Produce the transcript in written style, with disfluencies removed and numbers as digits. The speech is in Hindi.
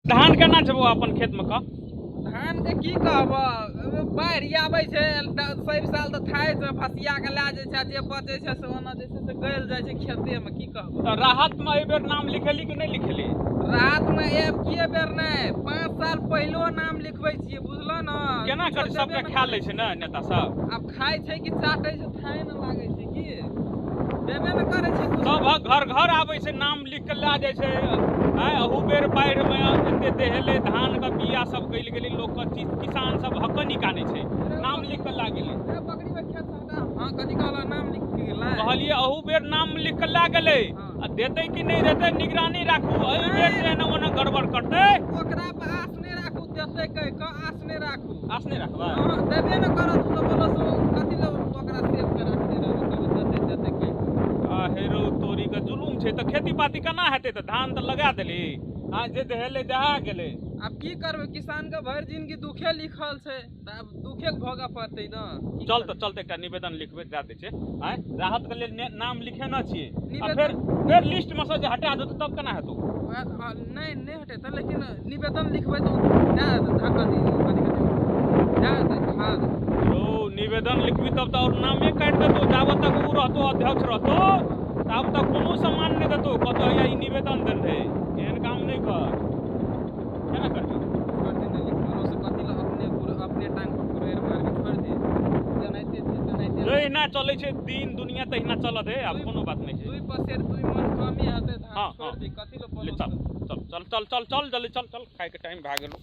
धान केना छबो अपन खेत में का धान के की कहब बाढ़ि आबै छै सब साल तऽ थाय से फसिया के ला जाइ छै जे बचे छै से ओना जे छै से गल जाइ छै खेते में की कहब। तो राहत में एहि बेर नाम लिखेली कि नहीं लिखेली? रात में एक किए बेर नहीं 5 साल पहलो नाम लिखबै छियै बुझलो न। केना कर सबके खा लै छै न नेता सब? अब खाय छै कि चाटै छै थाय न लागै छै की देबे न करै छै सब घर घर आबै छै नाम लिख के ला जाइ छै। अहू बेर बाढ़ि में एते देहले धान के बिया सब गल गेलै लोग के किसान सब हकनी कानै छै नाम लिख के ला गेलै। बकरी में खेत सब हां कथि कहला नाम लिख के गेलै कहलिए अहू बेर नाम लिख के ला गेलै आ देतै कि नहीं देतै निगरानी राखू। एहि बेर जे न ओना गड़बड़ करतै ओकरा पे आस नहि राखू देतै कह के आस नहि राखू। आस नहीं रखबा हां देबे न करत तो बोलो सो कथि ल ओकरा सेव के रखने रहत देतै कह हेरो तोरी के जुलूम छै त खेती बाती केना हेतै? त धान त लगा देली आ जे देहले दहा गेलै। अब की करबै किसान के भरि जिंदगी दुखे लिखल छै त अब दुखे भोगऽ पड़तै न। चल एकटा निवेदन लिखबै दए दै छै राहत के लेल नाम लिखेना छियै आ फिर लिस्ट में से जे हटा देतै तब केना हेतौ? नहीं हटेतै लेकिन निवेदन लिखबै तो दए धक्का दी कथि दए देतै खाद निवेदन लिखबी तब तो और नामे काट देतो जाबत तक उ रहतो अध्यक्ष रहतो तब तक कोनो सम्मान नहीं देतो कहतो या ई निवेदन देन रहे एहन काम नहीं कर केना करबी? छोड़ दे नहीं लिखलो से कथि ल अपने टांग पर कुरेर मार के छोड़ दे जनाइते जहिना चलै छै दिन दुनिया तहिना चलत है अब कोनो बात नहीं छै। दुई पसेर दुई मन कमी हते धान छोड़ दे कथि ल बोलो चल जल्दी चल खाए के टाइम भए गेलो।